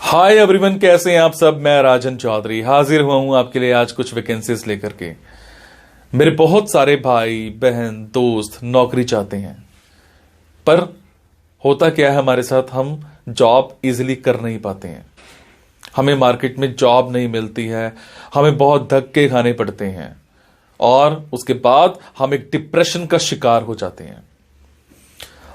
Hi everyone, कैसे हैं आप सब। मैं राजन चौधरी हाजिर हुआ हूं आपके लिए आज कुछ वैकेंसीज लेकर के। मेरे बहुत सारे भाई बहन दोस्त नौकरी चाहते हैं, पर होता क्या है हमारे साथ, हम जॉब इजीली कर नहीं पाते हैं। हमें मार्केट में जॉब नहीं मिलती है, हमें बहुत धक्के खाने पड़ते हैं और उसके बाद हम एक डिप्रेशन का शिकार हो जाते हैं।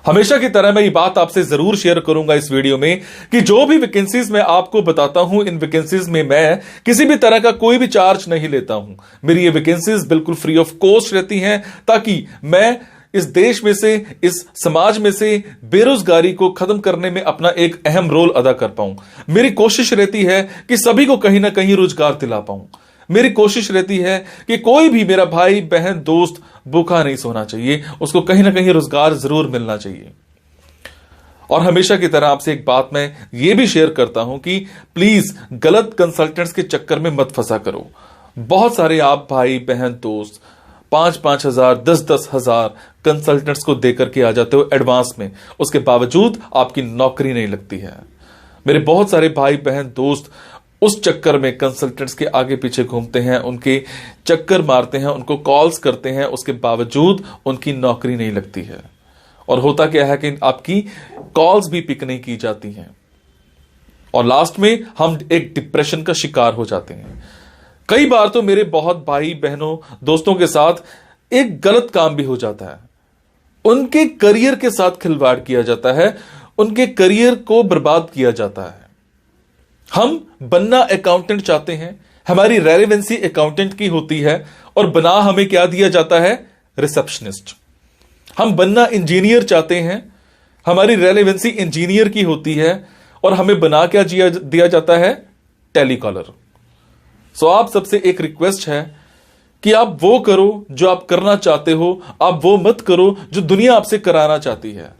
हमेशा की तरह मैं ये बात आपसे जरूर शेयर करूंगा इस वीडियो में कि जो भी वैकेंसीज मैं आपको बताता हूं, इन वैकेंसीज में मैं किसी भी तरह का कोई भी चार्ज नहीं लेता हूं। मेरी ये वैकेंसीज बिल्कुल फ्री ऑफ कॉस्ट रहती हैं, ताकि मैं इस देश में से, इस समाज में से बेरोजगारी को खत्म करने में अपना एक अहम रोल अदा कर पाऊं। मेरी कोशिश रहती है कि सभी को कहीं ना कहीं रोजगार दिला पाऊं। मेरी कोशिश रहती है कि कोई भी मेरा भाई बहन दोस्त भूखा नहीं सोना चाहिए, उसको कहीं ना कहीं रोजगार जरूर मिलना चाहिए। और हमेशा की तरह आपसे एक बात मैं ये भी शेयर करता हूं कि प्लीज गलत कंसल्टेंट्स के चक्कर में मत फंसा करो। बहुत सारे आप भाई बहन दोस्त 5-5 हजार 10-10 हजार कंसल्टेंट्स को देकर के आ जाते हो एडवांस में, उसके बावजूद आपकी नौकरी नहीं लगती है। मेरे बहुत सारे भाई बहन दोस्त उस चक्कर में कंसल्टेंट्स के आगे पीछे घूमते हैं, उनके चक्कर मारते हैं, उनको कॉल्स करते हैं, उसके बावजूद उनकी नौकरी नहीं लगती है। और होता क्या है कि आपकी कॉल्स भी पिक नहीं की जाती हैं और लास्ट में हम एक डिप्रेशन का शिकार हो जाते हैं। कई बार तो मेरे बहुत भाई बहनों दोस्तों के साथ एक गलत काम भी हो जाता है, उनके करियर के साथ खिलवाड़ किया जाता है, उनके करियर को बर्बाद किया जाता है। हम बनना अकाउंटेंट चाहते हैं, हमारी रेलेवेंसी अकाउंटेंट की होती है और बना हमें क्या दिया जाता है, रिसेप्शनिस्ट। हम बनना इंजीनियर चाहते हैं, हमारी रेलेवेंसी इंजीनियर की होती है और हमें बना क्या दिया जाता है, टेलीकॉलर। सो आप सबसे एक रिक्वेस्ट है कि आप वो करो जो आप करना चाहते हो, आप वो मत करो जो दुनिया आपसे कराना चाहती है।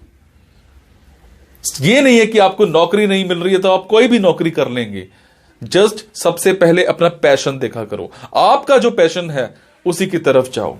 ये नहीं है कि आपको नौकरी नहीं मिल रही है तो आप कोई भी नौकरी कर लेंगे। जस्ट सबसे पहले अपना पैशन देखा करो, आपका जो पैशन है उसी की तरफ जाओ।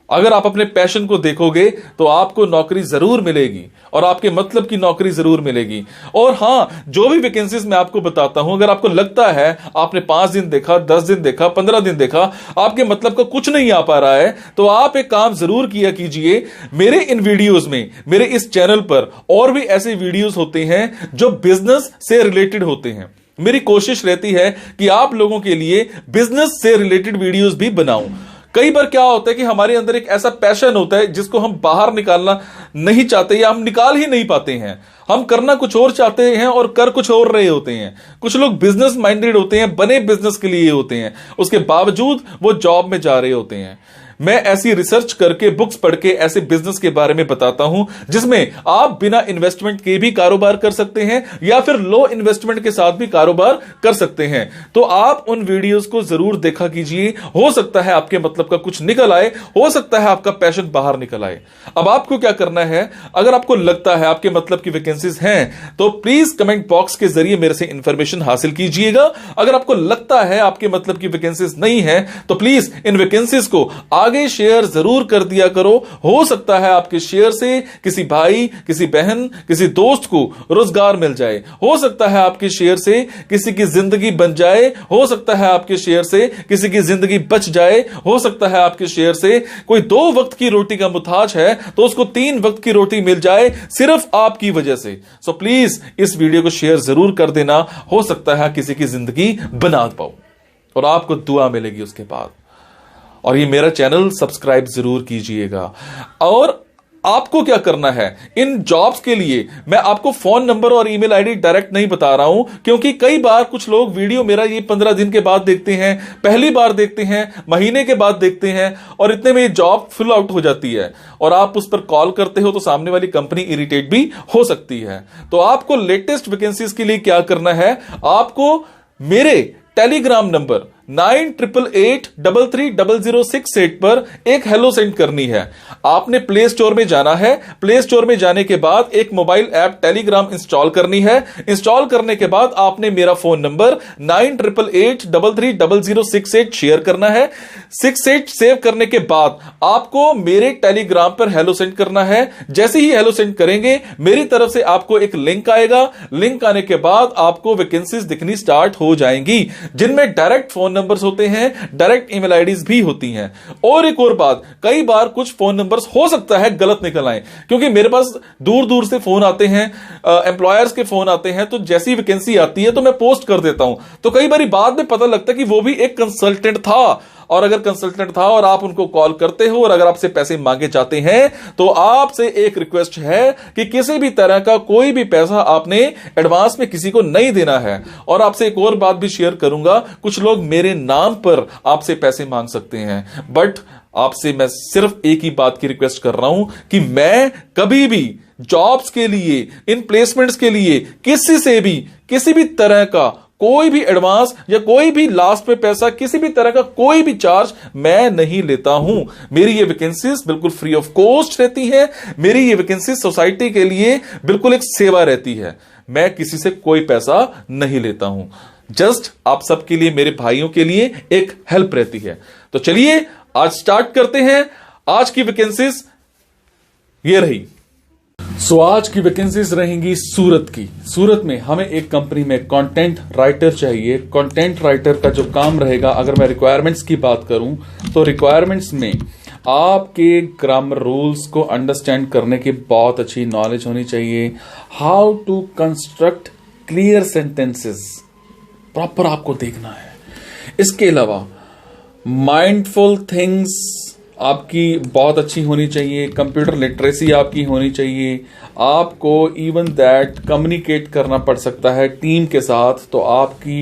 अगर आप अपने पैशन को देखोगे तो आपको नौकरी जरूर मिलेगी और आपके मतलब की नौकरी जरूर मिलेगी। और हां, जो भी वैकेंसीज मैं आपको बताता हूं, अगर आपको लगता है आपने 5 दिन देखा, 10 दिन देखा, 15 दिन देखा, आपके मतलब का कुछ नहीं आ पा रहा है, तो आप एक काम जरूर किया कीजिए। मेरे इन वीडियोस में, मेरे इस चैनल पर और भी ऐसे वीडियोस होते हैं जो बिजनेस से रिलेटेड होते हैं। मेरी कोशिश रहती है कि आप लोगों के लिए बिजनेस से रिलेटेड वीडियोस भी बनाऊं। कई बार क्या होता है कि हमारे अंदर एक ऐसा पैशन होता है जिसको हम बाहर निकालना नहीं चाहते या हम निकाल ही नहीं पाते हैं। हम करना कुछ और चाहते हैं और कर कुछ और रहे होते हैं। कुछ लोग बिजनेस माइंडेड होते हैं, बने बिजनेस के लिए होते हैं, उसके बावजूद वो जॉब में जा रहे होते हैं। मैं ऐसी रिसर्च करके, बुक्स पढ़ के ऐसे बिजनेस के बारे में बताता हूं जिसमें आप बिना इन्वेस्टमेंट के भी कारोबार कर सकते हैं या फिर लो इन्वेस्टमेंट के साथ भी कारोबार कर सकते हैं। तो आप उन वीडियोस को जरूर देखा कीजिए, हो सकता है आपके मतलब का कुछ निकल आए, हो सकता है आपका पैशन बाहर निकल आए। अब आपको क्या करना है, अगर आपको लगता है आपके मतलब की वैकेंसीज हैं तो प्लीज कमेंट बॉक्स के जरिए मेरे से इंफॉर्मेशन हासिल कीजिएगा। अगर आपको लगता है आपके मतलब की वैकेंसीज नहीं है तो प्लीज इन वैकेंसीज को आगे शेयर जरूर कर दिया करो। हो सकता है आपके शेयर से किसी भाई, किसी बहन, किसी दोस्त को रोजगार मिल जाए। हो सकता है आपके शेयर से किसी की जिंदगी बन जाए। हो सकता है आपके शेयर से किसी की जिंदगी बच जाए। हो सकता है आपके शेयर से कोई 2 वक्त की रोटी का मुताज है तो उसको 3 वक्त की रोटी मिल जाए, सिर्फ आपकी वजह से। सो प्लीज इस वीडियो को शेयर जरूर कर देना। हो सकता है किसी की जिंदगी बना पाओ और आपको दुआ मिलेगी उसके बाद। और ये मेरा चैनल सब्सक्राइब जरूर कीजिएगा। और आपको क्या करना है, इन जॉब्स के लिए मैं आपको फोन नंबर और ईमेल आईडी डायरेक्ट नहीं बता रहा हूं, क्योंकि कई बार कुछ लोग वीडियो मेरा ये 15 दिन के बाद देखते हैं, पहली बार देखते हैं, महीने के बाद देखते हैं और इतने में ये जॉब फिल आउट हो जाती है और आप उस पर कॉल करते हो तो सामने वाली कंपनी इरिटेट भी हो सकती है। तो आपको लेटेस्ट वैकेंसीज के लिए क्या करना है, आपको मेरे टेलीग्राम नंबर 9888330068 पर एक हेलो सेंड करनी है। आपने प्ले स्टोर में जाना है, प्ले स्टोर में जाने के बाद एक मोबाइल ऐप टेलीग्राम इंस्टॉल करनी है। इंस्टॉल करने के बाद आपने मेरा फोन नंबर 9888330068 शेयर करना है। 68 सेव करने के बाद आपको मेरे टेलीग्राम पर हेलो सेंड करना है। जैसे ही हेलो सेंड करेंगे मेरी तरफ से आपको एक लिंक आएगा। लिंक आने के बाद आपको वैकेंसीज दिखनी स्टार्ट हो जाएंगी, जिनमें डायरेक्ट फोन नंबर्स होते हैं, डायरेक्ट ईमेल आईडीज भी होती हैं। और एक और बात, कई बार कुछ फोन नंबर्स हो सकता है गलत निकल आए, क्योंकि मेरे पास दूर दूर से फोन आते हैं, एम्प्लॉयर्स के फोन आते हैं, तो जैसी वैकेंसी आती है तो मैं पोस्ट कर देता हूं। तो कई बार बाद में पता लगता है कि वो भी एक कंसल्टेंट था, और अगर कंसल्टेंट था और आप उनको कॉल करते हो और अगर आपसे पैसे मांगे जाते हैं तो आपसे एक रिक्वेस्ट है कि किसी भी तरह का कोई भी पैसा आपने एडवांस में किसी को नहीं देना है। और आपसे एक और बात भी शेयर करूंगा, कुछ लोग मेरे नाम पर आपसे पैसे मांग सकते हैं, बट आपसे मैं सिर्फ एक ही बात की रिक्वेस्ट कर रहा हूं कि मैं कभी भी जॉब्स के लिए, इन प्लेसमेंट्स के लिए किसी से भी किसी भी तरह का कोई भी एडवांस या कोई भी लास्ट में पैसा, किसी भी तरह का कोई भी चार्ज मैं नहीं लेता हूं। मेरी ये वैकेंसीज बिल्कुल फ्री ऑफ कॉस्ट रहती है। मेरी ये वैकेंसीज सोसाइटी के लिए बिल्कुल एक सेवा रहती है। मैं किसी से कोई पैसा नहीं लेता हूं, जस्ट आप सबके लिए, मेरे भाइयों के लिए एक हेल्प रहती है। तो चलिए आज स्टार्ट करते हैं। आज की वैकेंसीज ये रही। आज की वैकेंसीज रहेंगी सूरत की। सूरत में हमें एक कंपनी में कंटेंट राइटर चाहिए। कंटेंट राइटर का जो काम रहेगा, अगर मैं रिक्वायरमेंट्स की बात करूं तो रिक्वायरमेंट्स में आपके ग्रामर रूल्स को अंडरस्टैंड करने की बहुत अच्छी नॉलेज होनी चाहिए। How to construct clear sentences proper आपको देखना है। इसके अलावा माइंडफुल थिंग्स आपकी बहुत अच्छी होनी चाहिए। कंप्यूटर लिटरेसी आपकी होनी चाहिए। आपको इवन दैट कम्युनिकेट करना पड़ सकता है टीम के साथ, तो आपकी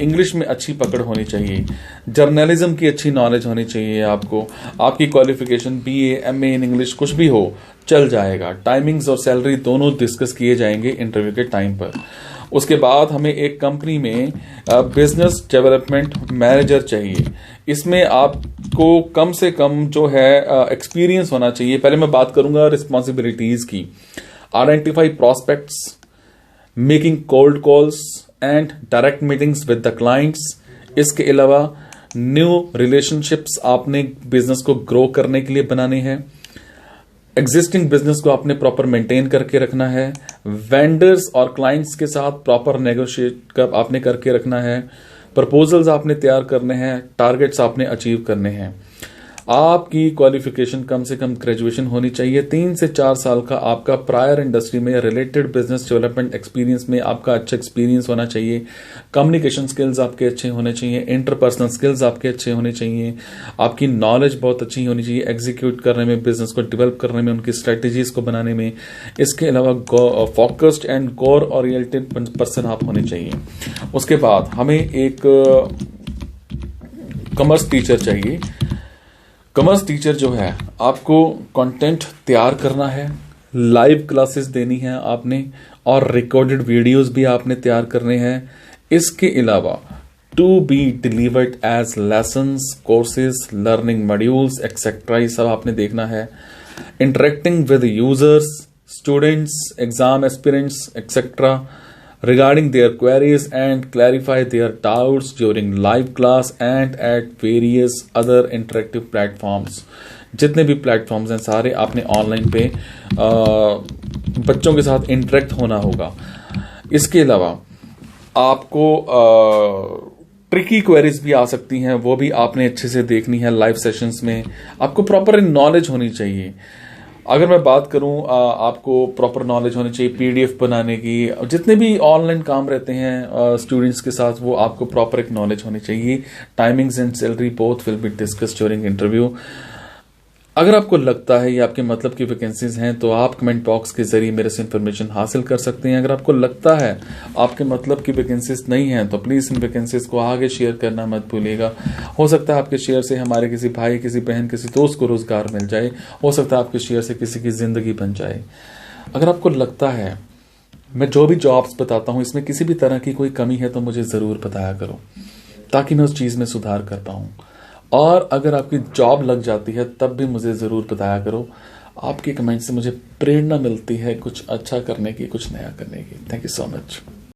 इंग्लिश में अच्छी पकड़ होनी चाहिए। जर्नलिज्म की अच्छी नॉलेज होनी चाहिए आपको। आपकी qualification BA MA in English कुछ भी हो चल जाएगा। टाइमिंग्स और सैलरी दोनों डिस्कस किए जाएंगे इंटरव्यू के टाइम पर। उसके बाद हमें एक कंपनी में बिजनेस डेवलपमेंट मैनेजर चाहिए। इसमें आपको कम से कम जो है एक्सपीरियंस होना चाहिए। पहले मैं बात करूंगा रिस्पॉन्सिबिलिटीज की। Identify prospects, making cold calls and direct meetings with the clients. इसके अलावा न्यू रिलेशनशिप्स आपने बिजनेस को ग्रो करने के लिए बनाने हैं। एग्जिस्टिंग बिजनेस को आपने प्रॉपर मेंटेन करके रखना है। वेंडर्स और क्लाइंट्स के साथ प्रॉपर नेगोशिएट आपने करके रखना है। प्रपोजल्स आपने तैयार करने हैं। टारगेट्स आपने अचीव करने हैं। आपकी क्वालिफिकेशन कम से कम ग्रेजुएशन होनी चाहिए। 3 से 4 साल का आपका प्रायर इंडस्ट्री में रिलेटेड बिजनेस डेवलपमेंट एक्सपीरियंस में आपका अच्छा एक्सपीरियंस होना चाहिए। कम्युनिकेशन स्किल्स आपके अच्छे होने चाहिए। इंटरपर्सनल स्किल्स आपके अच्छे होने चाहिए। आपकी नॉलेज बहुत अच्छी होनी चाहिए एग्जीक्यूट करने में, बिजनेस को डेवलप करने में, उनकी स्ट्रेटेजीज को बनाने में। इसके अलावा focused and goal oriented person आप होने चाहिए। उसके बाद हमें एक कॉमर्स टीचर चाहिए। कॉमर्स टीचर जो है, आपको कंटेंट तैयार करना है, लाइव क्लासेस देनी है आपने, और रिकॉर्डेड वीडियोस भी आपने तैयार करने हैं। इसके अलावा to be delivered as lessons, courses, learning modules etcetera, ये सब आपने देखना है। Interacting with users, students, exam aspirants etcetera regarding their queries and clarify their doubts during live class and at various other interactive platforms। जितने भी platforms हैं सारे आपने ऑनलाइन पे बच्चों के साथ इंटरेक्ट होना होगा। इसके अलावा आपको ट्रिकी क्वेरीज भी आ सकती हैं, वो भी आपने अच्छे से देखनी है लाइव सेशंस में। आपको प्रॉपर नॉलेज होनी चाहिए। अगर मैं बात करूं, आपको प्रॉपर नॉलेज होनी चाहिए PDF बनाने की। जितने भी ऑनलाइन काम रहते हैं स्टूडेंट्स के साथ, वो आपको प्रॉपर एक नॉलेज होनी चाहिए। Timings and salary both will be discussed during interview. अगर आपको लगता है ये आपके मतलब की वैकेंसीज हैं तो आप कमेंट बॉक्स के जरिए मेरे से इंफॉर्मेशन हासिल कर सकते हैं। अगर आपको लगता है आपके मतलब की वैकेंसीज नहीं हैं तो प्लीज़ इन वैकेंसीज को आगे शेयर करना मत भूलिएगा। हो सकता है आपके शेयर से हमारे किसी भाई, किसी बहन, किसी दोस्त को रोजगार मिल जाए। हो सकता है आपके शेयर से किसी की जिंदगी बन जाए। अगर आपको लगता है मैं जो भी जॉब्स बताता हूँ इसमें किसी भी तरह की कोई कमी है तो मुझे ज़रूर बताया करो। ताकि मैं उस चीज़ में सुधार कर पाऊँ। और अगर आपकी जॉब लग जाती है तब भी मुझे ज़रूर बताया करो। आपके कमेंट से मुझे प्रेरणा मिलती है कुछ अच्छा करने की, कुछ नया करने की। Thank you so much.